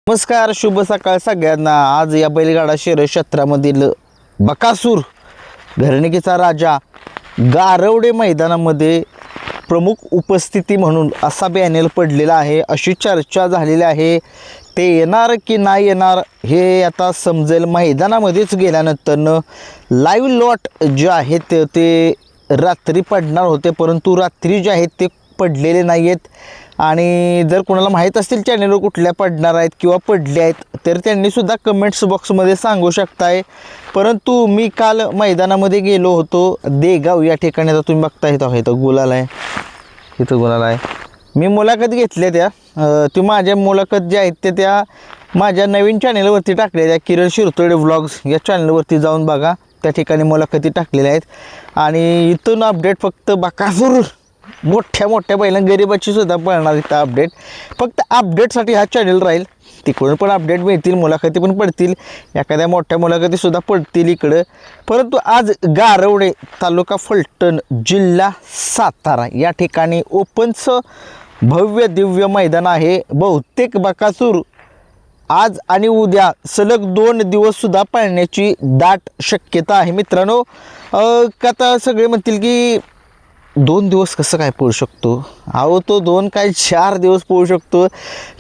नमस्कार, शुभ सकाळ सगळ्यांना। आज या बैलगाडा शर्यत क्षेत्रामधील बकासूर घरणिकीचा राजा गारवडे मैदानामध्ये प्रमुख उपस्थिती म्हणून असा बॅनर पडलेला आहे, अशी चर्चा झालेली आहे। ते येणार की नाही येणार हे आता समजेल मैदानामध्येच गेल्यानंतर। लाईव्ह लॉट जे आहेत ते रात्री पडणार होते, परंतु रात्री जे आहेत ते पडलेले नाही आहेत। आणि जर कोणाला माहीत असतील चॅनलवर कुठल्या पडणार आहेत किंवा पडले आहेत तर त्यांनीसुद्धा कमेंट्स बॉक्समध्ये सांगू शकताय। परंतु मी काल मैदानामध्ये गेलो होतो देगाव या ठिकाणी। आता तुम्ही बघता इथं गुलाल आहे, इथं गुलाल आहे। मी मुलाखत घेतल्या त्या ती माझ्या मुलाखत ज्या आहेत त्या माझ्या नवीन चॅनलवरती टाकल्या, त्या किरण शिरतोडे व्लॉग्स या चॅनलवरती जाऊन बघा, त्या ठिकाणी मुलाखती टाकलेल्या आहेत। आणि इथून अपडेट फक्त बकासूर मोठ्या मोठ्या बैलांना गरिबाची सुद्धा पळणार इथं अपडेट, फक्त अपडेटसाठी हा चॅनल राहील। तिकडून पण अपडेट मिळतील, मुलाखती पण पडतील, एखाद्या मोठ्या मुलाखतीसुद्धा पडतील इकडं। परंतु आज गारवडे तालुका फलटण जिल्हा सातारा या ठिकाणी ओपनचं भव्य दिव्य मैदान आहे। बहुतेक बकासूर आज आणि उद्या सलग 2 दिवससुद्धा पळण्याची दाट शक्यता आहे मित्रांनो। आता सगळे म्हणतील की 2 दिवस कसं काय पळू शकतो? अहो तो 2 काय 4 दिवस पळू शकतो।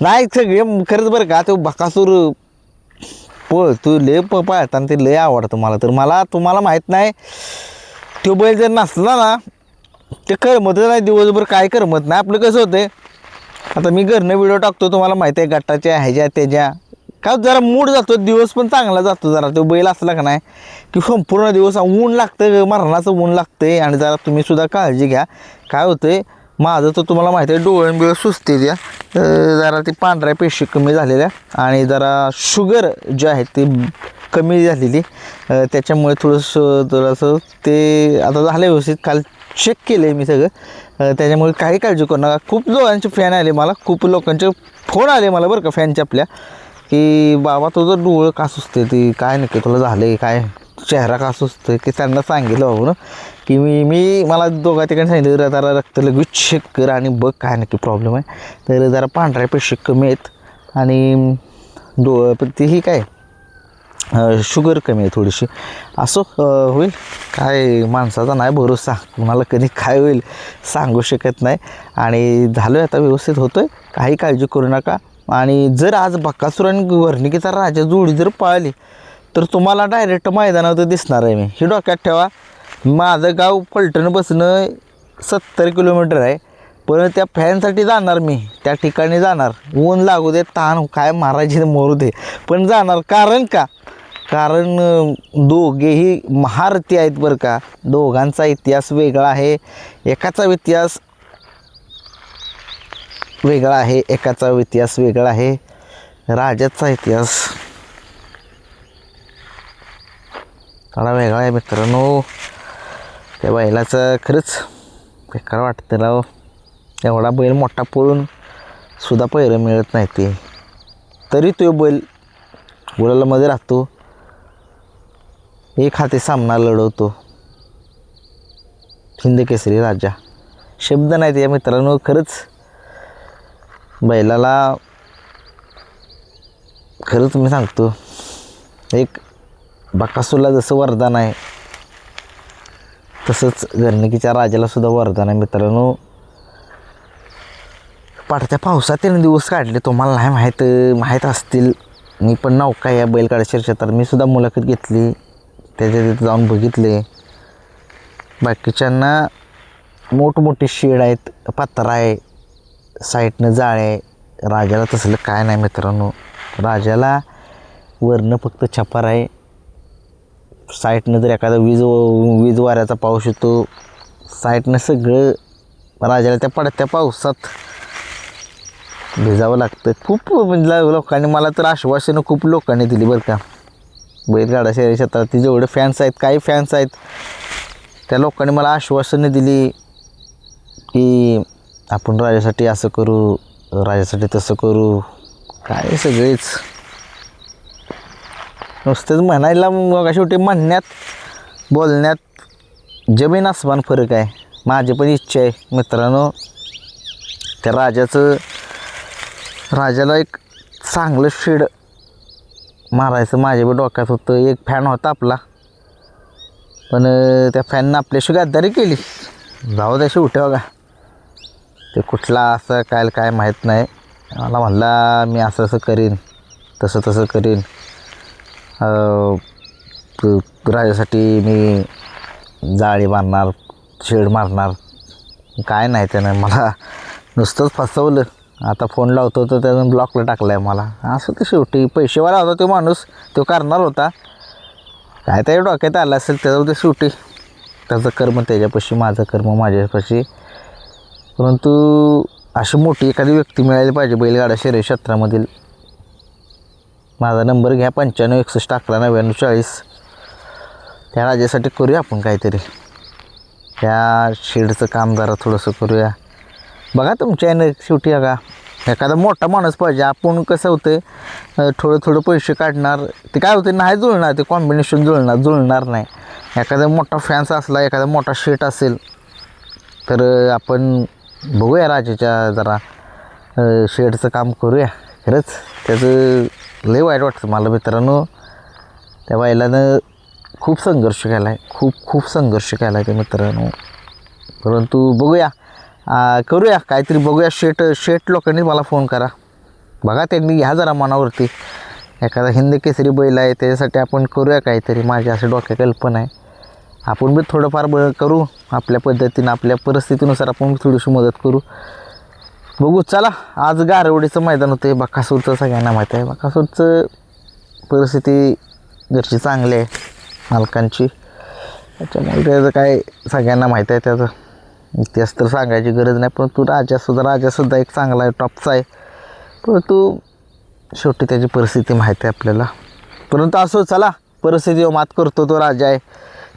नाही सगळे खरंच बरं का, तो बकासूर पळतो लय पळताना, ते लय आवडतं मला। तर तुम्हाला माहीत नाही, तो बैल जर नसला ना ते करमत नाही दिवसभर, काय करमत नाही। आपलं कसं होतं, आता मी घरनं व्हिडिओ टाकतो, तुम्हाला माहिती आहे, गटाच्या ह्याच्या त्याच्या का जरा मूड जातो, दिवस पण चांगला जातो। जरा तो बैल असला का नाही की संपूर्ण दिवस ऊन लागतं, मरणाचं ऊन लागतं। आणि जरा तुम्हीसुद्धा काळजी घ्या। काय होतं आहे माझं तर तुम्हाला माहिती आहे, डोळ्यांबिळं सुचते त्या, जरा ती पांढऱ्या पेशी कमी झालेल्या आणि जरा शुगर जे आहे ती कमी झालेली, त्याच्यामुळे थोडंसं ते आता झालं व्यवस्थित। काल चेक केलं आहे मी सगळं, त्याच्यामुळे काही काळजी करू नका। खूप लोकांचे फॅन आले मला, खूप लोकांचे फोन आले मला बरं का फॅनचे आपल्या, की बाबा तुझं डोळं का सुचते, ती काय नक्की तुला झालं आहे, काय चेहरा का सुचतो की त्यांना सांगितलं बाबा ना की मला दोघा ठिकाणी सांगितलं जरा रक्त लगेच चेक कर आणि बघ काय नक्की प्रॉब्लेम आहे। तर जरा पांढऱ्या पेशी कमी आहेत आणि पण तीही काय शुगर कमी आहे थोडीशी, असं होईल। काय माणसाचा नाही भरोसा, कुणाला कधी काय होईल सांगू शकत नाही। आणि झालं आता व्यवस्थित होतं आहे, काही काळजी करू नका। आणि जर आज बकासूर आणि घरणिकीचा राजा जोडी जर पळाली तर तुम्हाला डायरेक्ट मैदानावर दिसणार आहे मी, हे डोक्यात ठेवा। माझं गाव फलटण बसणं 70 किलोमीटर आहे, पण त्या फॅनसाठी जाणार मी, त्या ठिकाणी जाणार। ऊन लागू दे, ताण काय मारायचे मरू दे, पण जाणार। कारण दोघेही महारथी आहेत बरं का। दोघांचा इतिहास वेगळा आहे, एकाचा इतिहास वेगळा आहे, एकाचा इतिहास वेगळा आहे। राजाचा इतिहास थोडा वेगळा आहे मित्रांनो। त्या बैलाचं खरंच बेकार वाटतं राव, एवढा बैल मोठा पळून सुद्धा पैरं मिळत नाही ते, तरी तो बैल गुलालामध्ये राहतो, एक हाती सामना लढवतो। हिंद केसरी राजा, शब्द नाहीत या मित्रांनो। खरंच बैलाला खरंच मी सांगतो, एक बकासूरला जसं वरदान आहे तसंच घरणिकीच्या राजाला सुद्धा वरदान आहे मित्रांनो। पडत्या पावसात 3 दिवस काढले, तुम्हाला नाही माहीत असतील। मी पण नौका या बैलगाडा शर्यतीत मी सुद्धा मुलाखत घेतली, त्याच्या तिथे जाऊन बघितले। बाकीच्यांना मोठमोठे शेड आहेत, पत्रा आहे, साईडनं जाळे आहे, राजाला तसलं काय नाही मित्रांनो। राजाला वरनं फक्त छपार आहे, साईडनं जर एखादा वीज वाऱ्याचा पाऊस येतो, साईडनं सगळं राजाला त्या पडत्या पावसात भिजावं लागतं। खूप म्हणजे लोकांनी मला तर आश्वासनं खूप लोकांनी दिली बरं का। बैलगाडा शर्यत क्षेत्रात जेवढे फॅन्स आहेत, काही फॅन्स आहेत, त्या लोकांनी मला आश्वासनं दिली की आपण राजासाठी असं करू, राजासाठी तसं करू। काय सगळेच नुसतेच म्हणायला, मग शेवटी म्हणण्यात बोलण्यात जमीन आसमान फरक आहे। माझी पण इच्छा आहे मित्रांनो, त्या राजाला एक चांगलं शेड मारायचं माझ्या बी डोक्यात होतं. एक फॅन होता आपला, पण त्या फॅननं आपल्याशी गद्दारी केली. जाऊ द्या शेवटी बघा, ते कुठला असं काय माहीत नाही. मला म्हणला मी असं असं करीन, तसं तसं करीन, राजासाठी मी जाळी मारणार, शेड मारणार. काय नाही त्यानं मला नुसतंच फसवलं. आता फोन लावतो तर त्यानं ब्लॉकला टाकलं आहे मला. असं ते शेवटी पैसेवाला होता तो माणूस, तो करणार होता. काय त्याच्या डोक्यात आलं असेल त्याचं, ते शेवटी त्याचं कर्म त्याच्यापाशी, माझं कर्म माझ्यापाशी. परंतु अशी मोठी एखादी व्यक्ती मिळाली पाहिजे बैलगाडा शर्यत क्षेत्रामधील. माझा नंबर घ्या 9561119940. त्या राजासाठी करूया आपण काहीतरी, त्या शेडचं काम जरा थोडंसं करूया. बघा तुमच्या यानं शेवटी बघा, एखादा मोठा माणूस पाहिजे. आपण कसं होतं थोडं पैसे काढणार, ते काय होते नाही जुळणार, ते कॉम्बिनेशन जुळणार नाही. एखादा मोठा फॅन्स असला, एखादा मोठा शेट असेल तर आपण बघूया राजाच्या जरा शेडचं काम करूया. खरंच त्याचं लय वाईट वाटतं मला मित्रांनो. त्या बैलानं खूप संघर्ष केला आहे, खूप संघर्ष केला आहे त्या मित्रांनो. परंतु बघूया, करूया काहीतरी, बघूया. शेट लोकांनी मला फोन करा, बघा त्यांनी घ्या जरा मनावरती. एखादा हिंद केसरी बैल आहे, त्याच्यासाठी आपण करूया काहीतरी. माझ्या असं डोक्या कल्पना आहे. आपण बी थोडंफार करू आपल्या पद्धतीनं, आपल्या परिस्थितीनुसार आपण थोडीशी मदत करू. बघू चला. आज गारवडीचं मैदान होतं. बकासूरचं सगळ्यांना माहीत आहे. बकासूरचं परिस्थिती घरची चांगली आहे मालकांची, त्याच्यामुळे त्याचं काय सगळ्यांना माहीत आहे. त्याचं इतिहास तर सांगायची गरज नाही. परंतु राजासुद्धा एक चांगला आहे, टॉपचा आहे. परंतु शेवटी त्याची परिस्थिती माहिती आहे आपल्याला. परंतु असो चला, परिस्थितीवर मात करतो तो राजा आहे.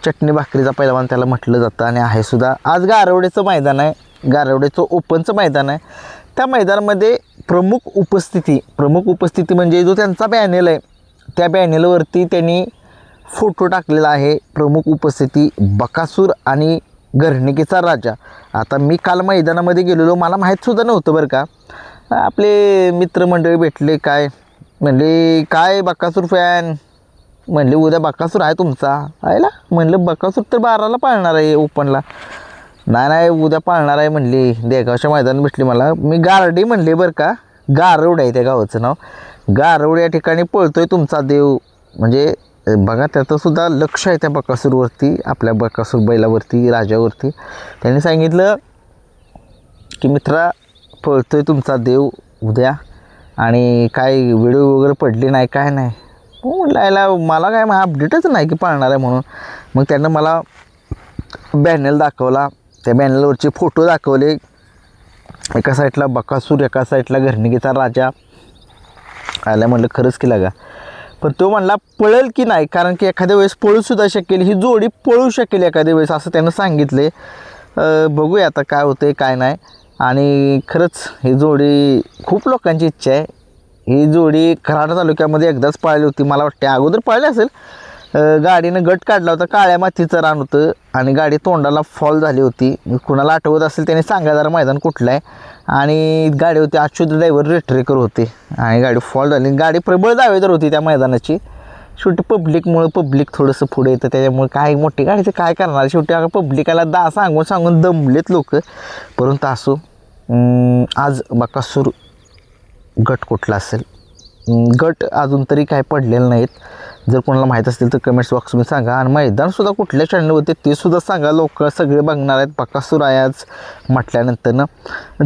चटणी भाकरीचा पहिलवान त्याला म्हटलं जातं आणि आहे सुद्धा. आज गारवडीचं मैदान आहे, गारवडीचं ओपनचं मैदान आहे. त्या मैदानामध्ये प्रमुख उपस्थिती म्हणजे जो त्यांचा पॅनेल आहे, त्या पॅनेलवरती त्यांनी फोटो टाकलेला आहे. प्रमुख उपस्थिती बकासूर आणि घरणिकीचा राजा. आता मी काल मैदानामध्ये गेलेलो, मला माहीतसुद्धा नव्हतं बरं का. आपले मित्रमंडळी भेटले, काय म्हणले काय बकासूर फॅन, म्हणले उद्या बकासूर आहे तुमचा आयला. म्हणलं बकासूर तर 12ला पाळणार आहे ओपनला. नाही उद्या पाळणार आहे म्हणली. देगावच्या मैदानात भेटली मला. मी गारडी म्हणले बरं का, गारवड आहे त्या गावाचं नाव. गारवड या ठिकाणी पळतोय तुमचा देव. म्हणजे बघा त्याचंसुद्धा लक्ष आहे त्या बकासूरवरती, आपल्या बकासूर बैलावरती, राजावरती. त्यांनी सांगितलं की मित्रा पळतोय तुमचा देव उद्या, आणि काय व्हिडिओ वगैरे पडली नाही, काय नाही. म्हटलं याला मला काय अपडेटच नाही की पाळणार आहे म्हणून. मग त्यांना मला बॅनल दाखवला, त्या बॅनलवरचे फोटो दाखवले. एका साईडला बकासूर, एका साईडला घरणिकीचा राजा आल्या. म्हटलं खरंच की लागा. पण तो म्हणला पळेल की नाही, कारण की एखाद्या वेळेस पळूसुद्धा शकेल, ही जोडी पळू शकेल एखाद्या वेळेस, असं त्यानं सांगितले. बघूया आता काय होतं काय नाही. आणि खरंच ही जोडी खूप लोकांची इच्छा आहे. ही जोडी कराड तालुक्यामध्ये एकदाच पाळली होती, मला वाटते अगोदर पाळली असेल. गाडीनं गट काढला होता, काळ्या मातीचं रान होतं आणि गाडी तोंडाला फॉल झाली होती. कुणाला आठवत असेल त्याने सांगा जरा मैदान कुठलं आहे. आणि गाडी होती अच्युत ड्रायव्हर रेटरेकर होते आणि गाडी फॉल झाली. गाडी प्रबळ दावेदार होती त्या मैदानाची. शेवटी पब्लिक थोडंसं पुढे येतं, त्याच्यामुळे काय मोठी गाडीचं काय करणार. शेवटी पब्लिकाला सांगून दमलेत लोक. परंतु असो, आज बकासूर गट कुठला असेल, गट अजून तरी काय पडलेलं नाहीत. जर कोणाला माहीत असतील तर कमेंट्स बॉक्समध्ये सांगा. आणि मैदानसुद्धा कुठल्या चॅनलवरती ते सुद्धा सांगा. लोक सगळे बघणार आहेत. बकासूर आहे आज म्हटल्यानंतरनं.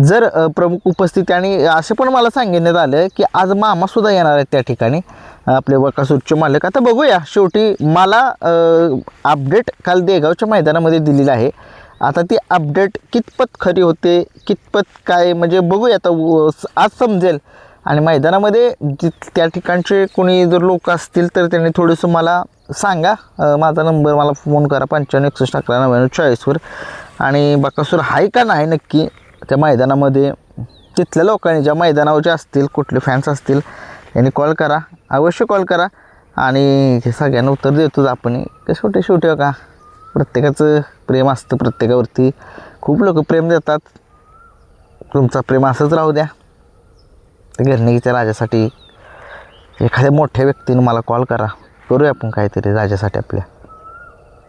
जर प्रमुख उपस्थिती, आणि असं पण मला सांगण्यात आलं की आज मामासुद्धा येणार आहेत त्या ठिकाणी, आपले बकासूरचे मालक. आता बघूया, शेवटी मला अपडेट काल देगावच्या मैदानामध्ये दिलेलं आहे. आता ती अपडेट कितपत खरी होते, कितपत काय, म्हणजे बघूया आता आज समजेल. आणि मैदानामध्ये त्या ठिकाणचे कोणी जर लोक असतील तर त्यांनी थोडंसं मला सांगा. माझा नंबर मला फोन करा 9561119940वर. आणि बकासूर आहे का नाही नक्की त्या मैदानामध्ये, तिथल्या लोकांनी ज्या मैदानावरचे असतील, कुठले फॅन्स असतील, यांनी कॉल करा, अवश्य कॉल करा. आणि हे सगळ्यांना उत्तर देतोच आपण. शेवटी का प्रत्येकाचं प्रेम असतं प्रत्येकावरती. खूप लोक प्रेम देतात. तुमचा प्रेम असंच राहू द्या. घरणिकीच्या राजासाठी एखाद्या मोठ्या व्यक्तीनं मला कॉल करा, करूया आपण काहीतरी राजासाठी आपल्या.